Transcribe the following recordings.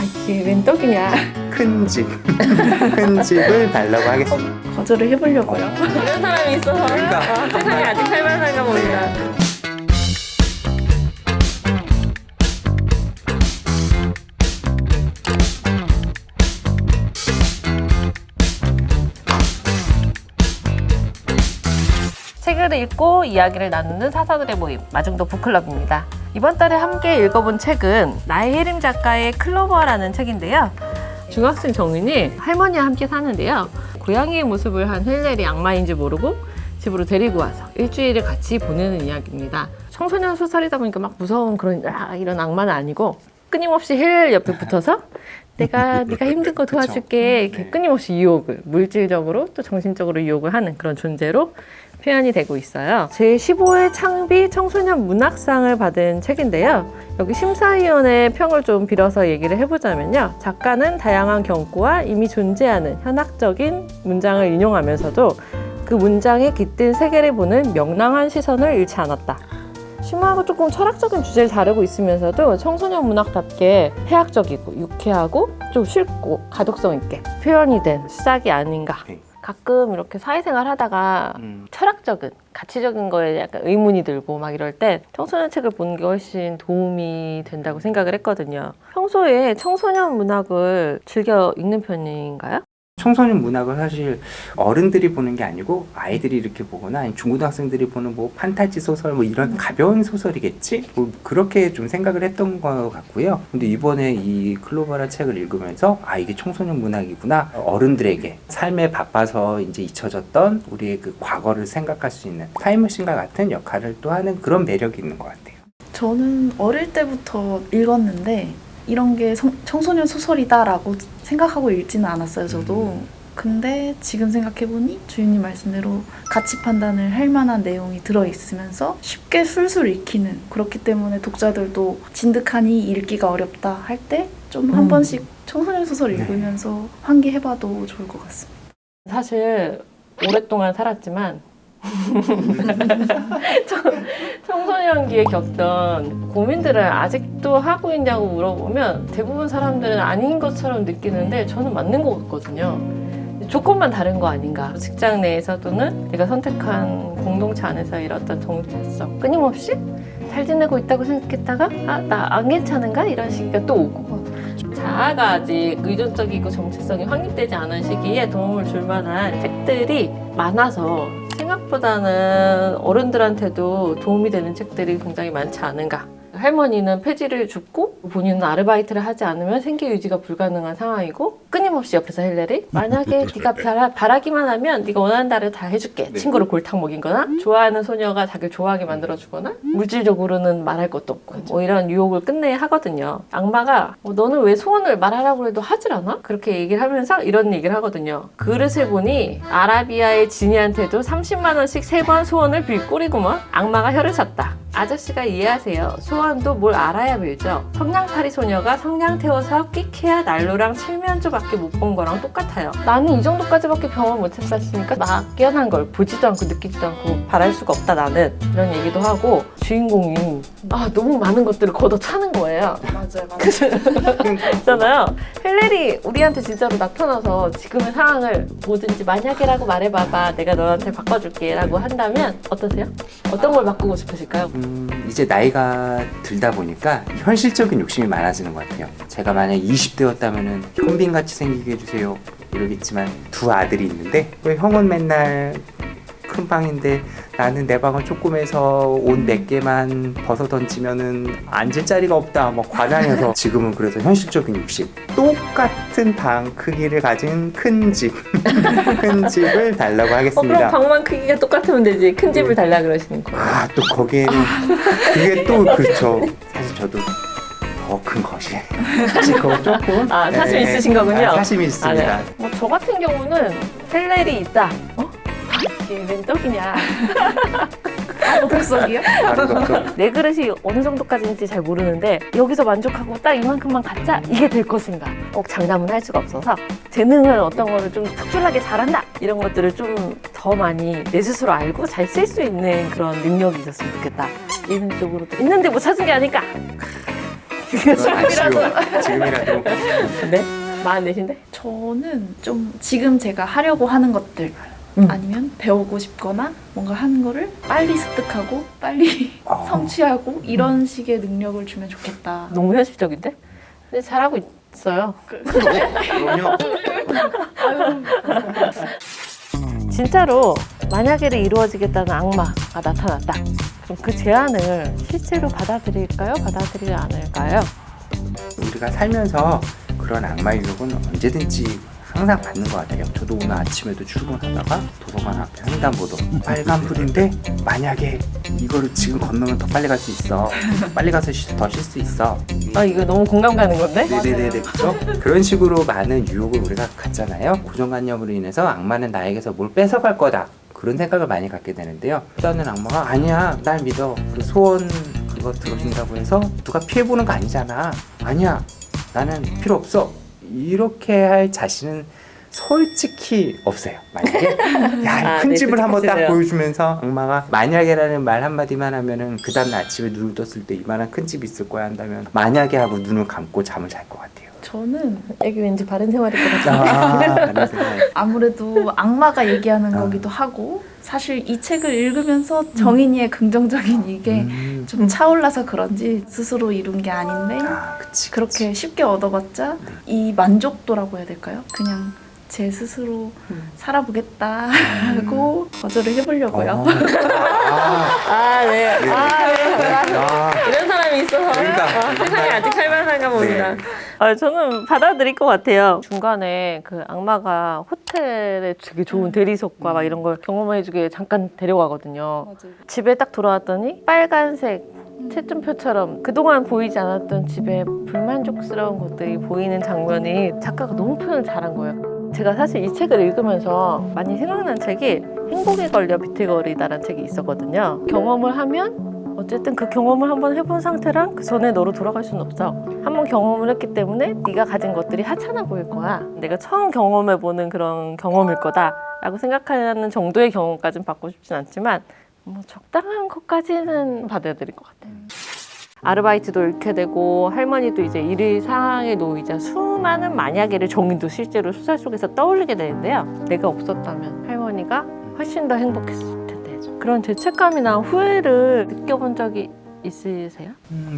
이게 웬 떡이냐. 큰 집, 큰 집을 달라고 하겠습니다. 거절을 해보려고요. 이런 사람이 있어서 그러니까. 세상이 아직 살만한가 봅니다. 책을 읽고 이야기를 나누는 사서들의 모임 마중도 북클럽입니다. 이번 달에 함께 읽어본 책은 나혜림 작가의 클로버라는 책인데요. 중학생 정인이 할머니와 함께 사는데요. 고양이의 모습을 한 헬렐이 악마인지 모르고 집으로 데리고 와서 일주일을 같이 보내는 이야기입니다. 청소년 소설이다 보니까 막 무서운 그런 이런 악마는 아니고 끊임없이 헬렐 옆에 붙어서 네가 힘든 거 도와줄게 이렇게 끊임없이 유혹을 물질적으로 또 정신적으로 유혹을 하는 그런 존재로 표현이 되고 있어요. 제15회 창비 청소년 문학상을 받은 책인데요. 여기 심사위원의 평을 좀 빌어서 얘기를 해보자면요. 작가는 다양한 경구와 이미 존재하는 현학적인 문장을 인용하면서도 그 문장에 깃든 세계를 보는 명랑한 시선을 잃지 않았다. 심오하고 조금 철학적인 주제를 다루고 있으면서도 청소년 문학답게 해학적이고 유쾌하고 좀 쉽고 가독성 있게 표현이 된 시작이 아닌가. 가끔 이렇게 사회생활 하다가 철학적인, 가치적인 거에 약간 의문이 들고 막 이럴 때 청소년 책을 보는 게 훨씬 도움이 된다고 생각을 했거든요. 평소에 청소년 문학을 즐겨 읽는 편인가요? 청소년 문학을 사실 어른들이 보는 게 아니고 아이들이 이렇게 보거나 아니면 중고등학생들이 보는 뭐 판타지 소설 뭐 이런 가벼운 소설이겠지? 뭐 그렇게 좀 생각을 했던 것 같고요. 근데 이번에 이 클로버라 책을 읽으면서 아 이게 청소년 문학이구나. 어른들에게 삶에 바빠서 이제 잊혀졌던 우리의 그 과거를 생각할 수 있는 타임머신과 같은 역할을 또 하는 그런 매력이 있는 것 같아요. 저는 어릴 때부터 읽었는데 이런 게 청소년 소설이다라고 생각하고 읽지는 않았어요, 저도. 근데 지금 생각해보니 주인님 말씀대로 가치 판단을 할 만한 내용이 들어있으면서 쉽게 술술 읽히는, 그렇기 때문에 독자들도 진득하니 읽기가 어렵다 할 때 좀 한 번씩 청소년 소설 읽으면서 환기해봐도 좋을 것 같습니다. 사실 오랫동안 살았지만 청소년기에 겪던 고민들을 아직도 하고 있냐고 물어보면 대부분 사람들은 아닌 것처럼 느끼는데 저는 맞는 것 같거든요. 조건만 다른 거 아닌가. 직장 내에서 또는 내가 선택한 공동체 안에서의 어떤 정체성, 끊임없이 잘 지내고 있다고 생각했다가 아, 나 안 괜찮은가? 이런 시기가 또 오고, 자아가 아직 의존적이고 정체성이 확립되지 않은 시기에 도움을 줄 만한 책들이 많아서 생각보다는 어른들한테도 도움이 되는 책들이 굉장히 많지 않은가. 할머니는 폐지를 줍고 본인은 아르바이트를 하지 않으면 생계 유지가 불가능한 상황이고, 끊임없이 옆에서 헬렐이 만약에 네가 바라기만 하면 네가 원하는 대로 다 해줄게. 친구를 골탕 먹이거나 좋아하는 소녀가 자기를 좋아하게 만들어주거나 물질적으로는 말할 것도 없고 뭐 이런 유혹을 끝내 하거든요. 악마가 너는 왜 소원을 말하라고 해도 하질 않아? 그렇게 얘기를 하면서 이런 얘기를 하거든요. 그릇을 보니 아라비아의 지니한테도 30만 원씩 3번 소원을 빌 꼴이구먼. 악마가 혀를 찼다. 아저씨가 이해하세요. 소원도 뭘 알아야 빌죠. 성냥팔이 소녀가 성냥 태워서 끽해야 난로랑 칠면조밖에 못 본 거랑 똑같아요. 나는 이 정도까지밖에 경험 못했었으니까 막연한 걸 보지도 않고 느끼지도 않고 바랄 수가 없다 나는. 이런 얘기도 하고 주인공이 너무 많은 것들을 걷어차는 거예요. 맞아요. 있잖아요. 헬렐이 우리한테 진짜로 나타나서 지금의 상황을 뭐든지 만약에라고 말해봐봐. 내가 너한테 바꿔줄게 라고 한다면 어떠세요? 어떤 걸 바꾸고 싶으실까요? 이제 나이가 들다 보니까 현실적인 욕심이 많아지는 것 같아요. 제가 만약 20대였다면은 현빈같이 생기게 해주세요 이러겠지만 두 아들이 있는데 왜 형은 맨날 큰 방인데 나는 내 방은 조그매서 옷 4개만 벗어 던지면은 앉을 자리가 없다 뭐 과장해서 지금은 그래서 현실적인 욕심, 똑같은 방 크기를 가진 큰 집 큰 집을 달라고 하겠습니다. 그럼 방만 크기가 똑같으면 되지. 큰 집을 달라 그러시는 거예요. 또 거기에는 그게 또 그렇죠. 사실 저도 더 큰 것이 사실 그거 조금 사심 있으신 거군요. 사심이 있습니다. 네. 저 같은 경우는 헬렐이 있다. 이게 웬 떡이냐. 독석이요? 내 그릇이 어느 정도까지인지 잘 모르는데 여기서 만족하고 딱 이만큼만 갖자 이게 될 것인가. 꼭 장담은 할 수가 없어서 재능을 어떤 거를 좀 특출나게 잘한다 이런 것들을 좀 더 많이 내 스스로 알고 잘 쓸 수 있는 그런 능력이 있었으면 좋겠다. 예능적으로 있는데 못 찾은 게 아닐까. 지금이라도. 네? 44인데? 저는 좀 지금 제가 하려고 하는 것들 아니면 배우고 싶거나 뭔가 하는 거를 빨리 습득하고 빨리 성취하고 이런 식의 능력을 주면 좋겠다. 너무 현실적인데? 근데 잘하고 있어요. 그럼요. 진짜로 만약에를 이루어지겠다는 악마가 나타났다. 그럼 그 제안을 실제로 받아들일까요? 받아들이지 않을까요? 우리가 살면서 그런 악마의 유혹은 언제든지 항상 받는 것 같아요. 저도 오늘 아침에도 출근하다가 도서관 앞에 횡단보도 빨간불인데 만약에 이거를 지금 건너면 더 빨리 갈 수 있어. 빨리 가서 더 쉴 수 있어. 아, 이거 너무 공감 가는 건데? 네네네, 그죠? 그런 식으로 많은 유혹을 우리가 갖잖아요. 고정관념으로 인해서 악마는 나에게서 뭘 뺏어갈 거다. 그런 생각을 많이 갖게 되는데요. 일단은 악마가 아니야, 날 믿어. 그 소원 그거 들어준다고 해서 누가 피해보는 거 아니잖아. 아니야, 나는 필요 없어. 이렇게 할 자신은 솔직히 없어요. 만약에 큰 네, 집을 한번 딱 솔직하시네요. 보여주면서 악마가 만약에라는 말 한마디만 하면은 그 다음날 아침에 눈을 떴을 때 이만한 큰 집이 있을 거야 한다면 만약에 하고 눈을 감고 잠을 잘 것 같아요. 저는 애기 왠지 바른 생활일 것 같아. 그런 생각. 아무래도 악마가 얘기하는 거기도 하고 사실 이 책을 읽으면서 정인이의 긍정적인 이게 좀 차올라서 그런지 스스로 이룬 게 아닌데 그치. 그렇게 쉽게 얻어봤자 이 만족도라고 해야 될까요? 그냥 제 스스로 살아보겠다 하고 거절을 해보려고요. 아, 네. 네. 아, 네. 아, 이런 사람이 있어서 그러니까. 세상에 아직 살만한가 봅니다. 네. 저는 받아들일 것 같아요. 중간에 그 악마가 호텔에 되게 좋은 대리석과 막 이런 걸 경험해주게 잠깐 데려가거든요. 집에 딱 돌아왔더니 빨간색 채점표처럼 그동안 보이지 않았던 집에 불만족스러운 것들이 보이는 장면이 작가가 너무 표현을 잘한 거예요. 제가 사실 이 책을 읽으면서 많이 생각난 책이 행복에 걸려 비틀거리다라는 책이 있었거든요. 경험을 하면 어쨌든 그 경험을 한번 해본 상태랑 그 전에 너로 돌아갈 수는 없어. 한번 경험을 했기 때문에 네가 가진 것들이 하찮아 보일 거야. 내가 처음 경험해보는 그런 경험일 거다라고 생각하는 정도의 경험까지는 받고 싶진 않지만 뭐 적당한 것까지는 받아들일 것 같아요. 아르바이트도 잃게 되고 할머니도 이제 일일 상황에 놓이자 수많은 만약에를 정인도 실제로 소설 속에서 떠올리게 되는데요. 내가 없었다면 할머니가 훨씬 더 행복했을 텐데 그런 죄책감이나 후회를 느껴본 적이 있으세요?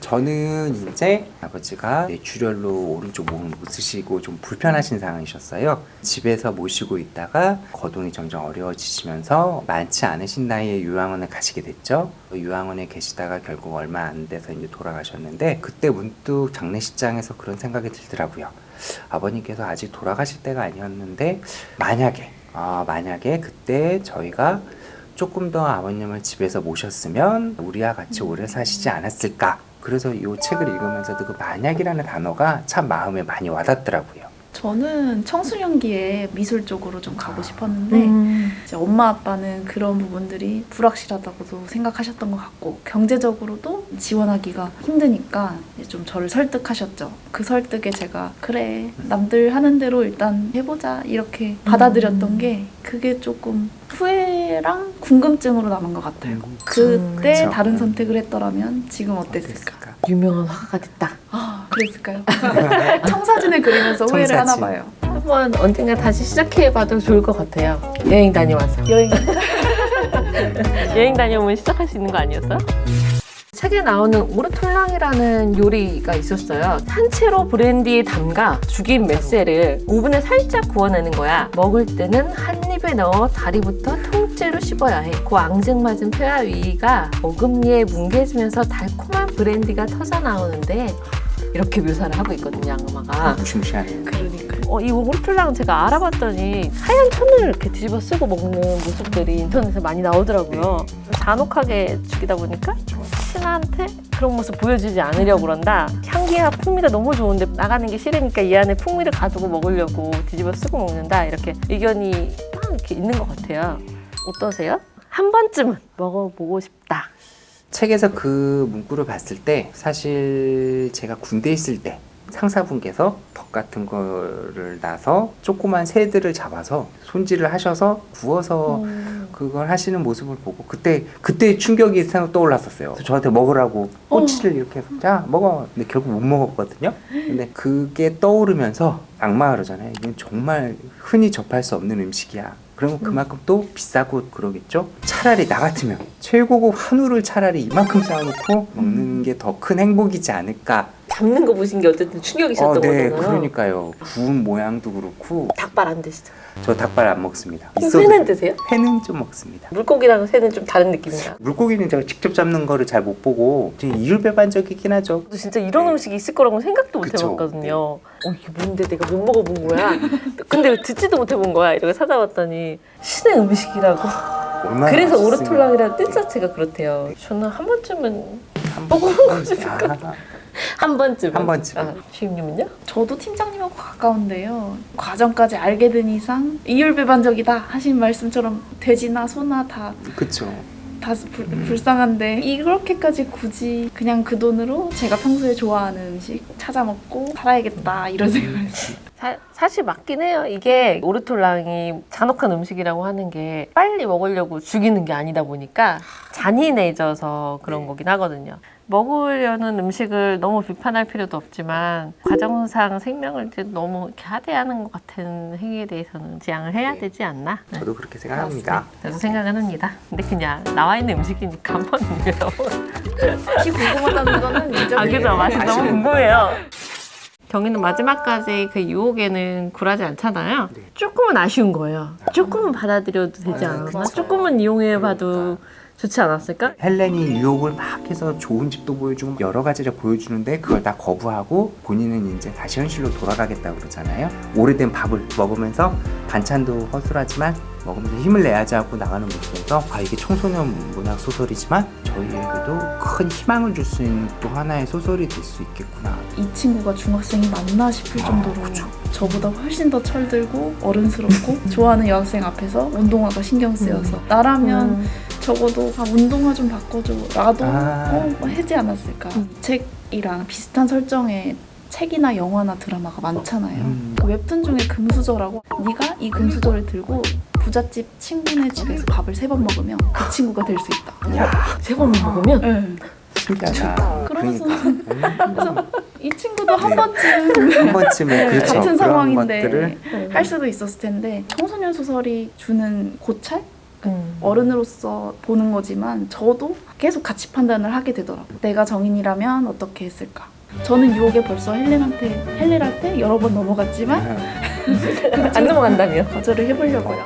저는 이제 아버지가 뇌출혈로 오른쪽 몸을 못 쓰시고 좀 불편하신 상황이셨어요. 집에서 모시고 있다가 거동이 점점 어려워지시면서 많지 않으신 나이에 요양원을 가시게 됐죠. 요양원에 계시다가 결국 얼마 안 돼서 이제 돌아가셨는데 그때 문득 장례식장에서 그런 생각이 들더라고요. 아버님께서 아직 돌아가실 때가 아니었는데 만약에 그때 저희가 조금 더 아버님을 집에서 모셨으면 우리와 같이 오래 사시지 않았을까. 그래서 이 책을 읽으면서도 그 만약이라는 단어가 참 마음에 많이 와닿더라고요. 저는 청소년기에 미술 쪽으로 좀 가고 싶었는데 이제 엄마 아빠는 그런 부분들이 불확실하다고도 생각하셨던 것 같고 경제적으로도 지원하기가 힘드니까 이제 좀 저를 설득하셨죠. 그 설득에 제가 그래 남들 하는 대로 일단 해보자 이렇게 받아들였던 게 그게 조금 후회랑 궁금증으로 남은 것 같아요. 그때 그쵸. 다른 선택을 했더라면 지금 어땠을까? 유명한 화가가 됐다. 아 그랬을까요? 청사진을 그리면서 후회를 하나 청사진. 봐요. 한번 언젠가 다시 시작해봐도 좋을 것 같아요. 여행 다녀와서. 여행 여행 다녀오면 시작할 수 있는 거 아니었어요? 책에 나오는 오르톨랑이라는 요리가 있었어요. 산채로 브랜디에 담가 죽인 멜세를 오븐에 살짝 구워내는 거야. 먹을 때는 한 입에 넣어 다리부터 통째로 씹어야 해. 그 앙증맞은 폐와 위가 어금니에 뭉개지면서 달콤한 브랜디가 터져 나오는데 이렇게 묘사를 하고 있거든요, 악마가. 무시무시하네요. 그러니까요. 이 오르톨랑 제가 알아봤더니 하얀 천을 이렇게 뒤집어 쓰고 먹는 모습들이 인터넷에 많이 나오더라고요. 잔혹하게 죽이다 보니까 신한테 그런 모습 보여주지 않으려고 그런다. 향기와 풍미가 너무 좋은데 나가는 게 싫으니까 이 안에 풍미를 가지고 먹으려고 뒤집어 쓰고 먹는다. 이렇게 의견이 딱 이렇게 있는 것 같아요. 어떠세요? 한 번쯤은 먹어보고 싶다. 책에서 그 문구를 봤을 때 사실 제가 군대에 있을 때 상사분께서 덕 같은 거를 놔서 조그만 새들을 잡아서 손질을 하셔서 구워서 그 그걸 하시는 모습을 보고 그때 충격이 생각 떠올랐었어요. 그래서 저한테 먹으라고 꼬치를 이렇게 해서 자 먹어. 근데 결국 못 먹었거든요. 근데 그게 떠오르면서 악마가 그러잖아요. 이건 정말 흔히 접할 수 없는 음식이야. 그러면 그만큼 또 비싸고 그러겠죠. 차라리 나 같으면 최고급 한우를 차라리 이만큼 쌓아놓고 먹는 게 더 큰 행복이지 않을까. 잡는 거 보신 게 어쨌든 충격이셨던 네, 거잖아요. 그러니까요. 구운 모양도 그렇고. 닭발 안 드시죠? 저 닭발 안 먹습니다. 회는 드세요? 회는 좀 먹습니다. 물고기랑 회는 좀 다른 느낌인가요? 물고기는 제가 직접 잡는 거를 잘 못 보고 되게 이율배반적이긴 하죠. 저도 진짜 이런 음식이 있을 거라고는 생각도 못 그쵸. 해봤거든요. 이게 뭔데 내가 못 먹어본 거야? 근데 왜 듣지도 못해본 거야? 이렇게 찾아봤더니 신의 음식이라고. 얼마나 그래서 맛있으면. 오르톨랑이라는 뜻 자체가 그렇대요. 저는 한 번쯤은 먹어보고 싶을 것 같아요. 한 번쯤은. 한 번쯤은. 아, 주임님은요? 저도 팀장님하고 가까운데요. 과정까지 알게 된 이상 이율배반적이다 하신 말씀처럼 돼지나 소나 다 그쵸. 불쌍한데 이렇게까지 굳이 그냥 그 돈으로 제가 평소에 좋아하는 음식 찾아 먹고 살아야겠다 이런 생각을 했어요. 사실 맞긴 해요. 이게 오르톨랑이 잔혹한 음식이라고 하는 게 빨리 먹으려고 죽이는 게 아니다 보니까 잔인해져서 그런 거긴 하거든요. 먹으려는 음식을 너무 비판할 필요도 없지만 과정상 생명을 이제 너무 이렇게 하대하는 것 같은 행위에 대해서는 지양을 해야 되지 않나? 저도 그렇게 생각합니다. 저도 생각은 합니다. 근데 그냥 나와 있는 음식이니까 한 번은 맛이 궁금하다는 거는 인정해요. 그죠? 맛이 너무 궁금해요. 경희는 마지막까지 그 유혹에는 굴하지 않잖아요. 네. 조금은 아쉬운 거예요. 조금은 받아들여도 되지 않았나? 그쵸. 조금은 이용해봐도 좋지 않았을까? 헬렌이 유혹을 막 해서 좋은 집도 보여주고 여러 가지를 보여주는데 그걸 다 거부하고 본인은 이제 다시 현실로 돌아가겠다고 그러잖아요. 오래된 밥을 먹으면서 반찬도 허술하지만 먹으면서 힘을 내야지 하고 나가는 모습에서 이게 청소년 문학 소설이지만 저희에게도 큰 희망을 줄 수 있는 또 하나의 소설이 될 수 있겠구나. 이 친구가 중학생이 맞나 싶을 정도로 그쵸. 저보다 훨씬 더 철들고 어른스럽고 좋아하는 여학생 앞에서 운동화가 신경 쓰여서 나라면 적어도 운동화 좀 바꿔줘 라도 하지 않았을까. 이 책이랑 비슷한 설정의 책이나 영화나 드라마가 많잖아요. 그 웹툰 중에 금수저라고 네가 이 금수저를 들고 부잣집 친구네 집에서 밥을 3번 먹으면 그 친구가 될 수 있다. 세 번 먹으면? 네. 신기하다. 그러면서 그러니까. 이 친구도 한 번쯤 한 번쯤은 그렇죠. 같은 그런 상황인데 것들을 할 수도 있었을 텐데 청소년 소설이 주는 고찰? 어른으로서 보는 거지만 저도 계속 가치 판단을 하게 되더라고요. 내가 정인이라면 어떻게 했을까? 저는 유혹에 벌써 헬렌한테 여러 번 넘어갔지만 안 넘어간다며? 거절을 해보려고요.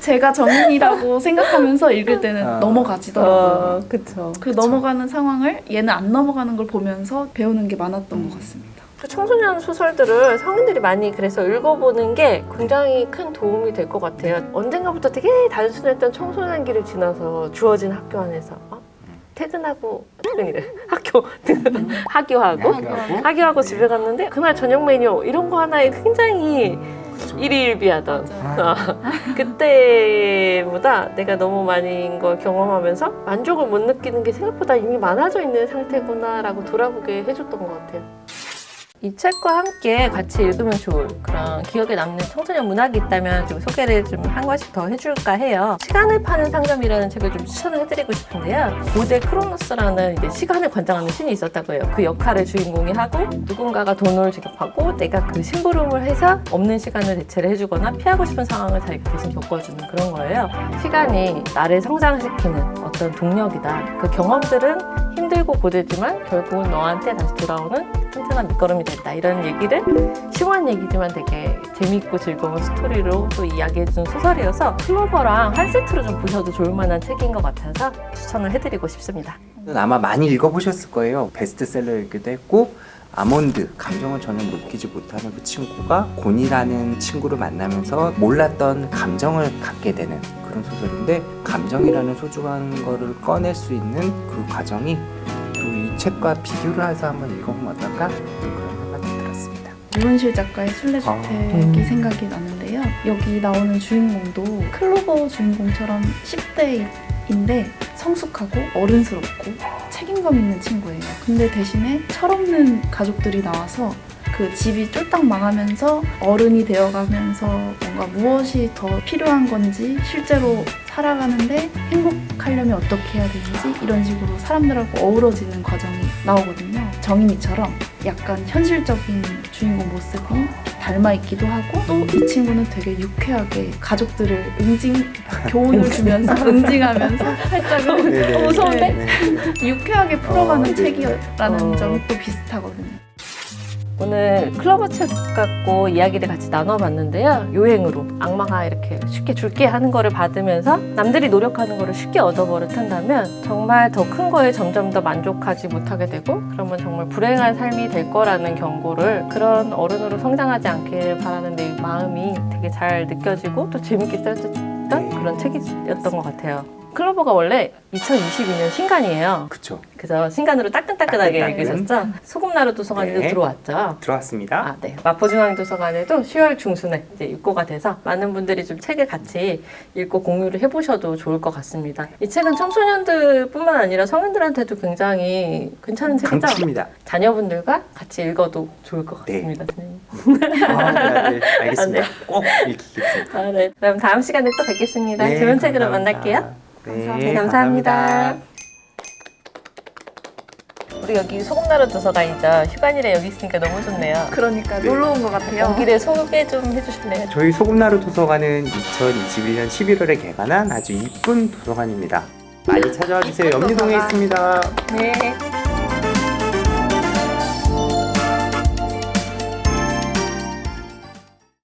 제가 정인이라고 생각하면서 읽을 때는 넘어가지더라고요. 그쵸. 그 넘어가는 상황을 얘는 안 넘어가는 걸 보면서 배우는 게 많았던 것 같습니다. 청소년 소설들을 성인들이 많이 그래서 읽어보는 게 굉장히 큰 도움이 될 것 같아요. 언젠가부터 되게 단순했던 청소년기를 지나서 주어진 학교 안에서 퇴근하고 학교하고 집에 갔는데 그날 저녁 메뉴 이런 거 하나에 굉장히 일희일비하던 그때보다 내가 너무 많은 걸 경험하면서 만족을 못 느끼는 게 생각보다 이미 많아져 있는 상태구나라고 돌아보게 해줬던 것 같아요. 이 책과 함께 같이 읽으면 좋을 그런 기억에 남는 청소년 문학이 있다면 좀 소개를 좀 한 권씩 더 해줄까 해요. 시간을 파는 상점이라는 책을 좀 추천을 해드리고 싶은데요. 고대 크로노스라는 이제 시간을 관장하는 신이 있었다고 해요. 그 역할을 주인공이 하고 누군가가 돈을 지급하고 내가 그 심부름을 해서 없는 시간을 대체를 해주거나 피하고 싶은 상황을 자기가 대신 겪어주는 그런 거예요. 시간이 나를 성장시키는 어떤 동력이다. 그 경험들은 힘들고 고되지만 결국은 너한테 다시 돌아오는 튼튼한 밑거름이 됐다. 이런 얘기를 심오한 얘기지만 되게 재밌고 즐거운 스토리로 또 이야기해준 소설이어서 클로버랑 한 세트로 좀 보셔도 좋을 만한 책인 것 같아서 추천을 해드리고 싶습니다. 아마 많이 읽어보셨을 거예요. 베스트셀러이기도 했고 아몬드, 감정을 전혀 느끼지 못하는 그 친구가 곤이라는 친구를 만나면서 몰랐던 감정을 갖게 되는 그런 소설인데 감정이라는 소중한 거를 꺼낼 수 있는 그 과정이 또 이 책과 비교를 해서 한번 읽어보면 어떨까? 그런 생각이 들었습니다. 유은실 작가의 술래주택이 생각이 나는데요. 여기 나오는 주인공도 클로버 주인공처럼 10대인데 성숙하고 어른스럽고 책임감 있는 친구예요. 근데 대신에 철없는 가족들이 나와서 그 집이 쫄딱 망하면서 어른이 되어가면서 뭔가 무엇이 더 필요한 건지 실제로 살아가는데 행복하려면 어떻게 해야 되는지 이런 식으로 사람들하고 어우러지는 과정이 나오거든요. 정인이처럼 약간 현실적인 주인공 모습이 닮아 있기도 하고 또 이 친구는 되게 유쾌하게 가족들을 교훈을 주면서 응징하면서 살짝은 네네. 무서운데? 네. 유쾌하게 풀어가는 네. 책이라는 어. 점이 또 비슷하거든요. 오늘 클로버 책 갖고 이야기를 같이 나눠봤는데요. 요행으로 악마가 이렇게 쉽게 줄게 하는 거를 받으면서 남들이 노력하는 거를 쉽게 얻어버릇한다면 정말 더 큰 거에 점점 더 만족하지 못하게 되고 그러면 정말 불행한 삶이 될 거라는 경고를 그런 어른으로 성장하지 않길 바라는 내 마음이 되게 잘 느껴지고 또 재밌게 써졌던 그런 책이었던 것 같아요. 클로버가 원래 2022년 신간이에요. 그쵸. 그래서 신간으로 따끈따끈하게 따끈따끈. 읽으셨죠? 소금나루 도서관에도 네. 들어왔죠. 들어왔습니다. 아, 네. 마포중앙도서관에도 10월 중순에 이제 입고가 돼서 많은 분들이 좀 책을 같이 읽고 공유를 해보셔도 좋을 것 같습니다. 이 책은 청소년들뿐만 아니라 성인들한테도 굉장히 괜찮은 책이죠. 강추입니다. 자녀분들과 같이 읽어도 좋을 것 네. 같습니다. 선생님. 네, 알겠습니다. 아, 네. 꼭 읽히겠습니다. 아, 네. 그럼 다음 시간에 또 뵙겠습니다. 네, 좋은 책으로 감사합니다. 만날게요. 네, 감사합니다. 우리 여기 소금나루 도서관이죠. 휴관이라 여기 있으니까 너무 좋네요. 그러니까 네. 놀러 온 것 같아요. 여기를 소개 좀 해주실래요? 저희 소금나루 도서관은 2021년 11월에 개관한 아주 이쁜 도서관입니다. 많이 찾아와 주세요. 이쁜 염리동에 도서관. 있습니다. 네.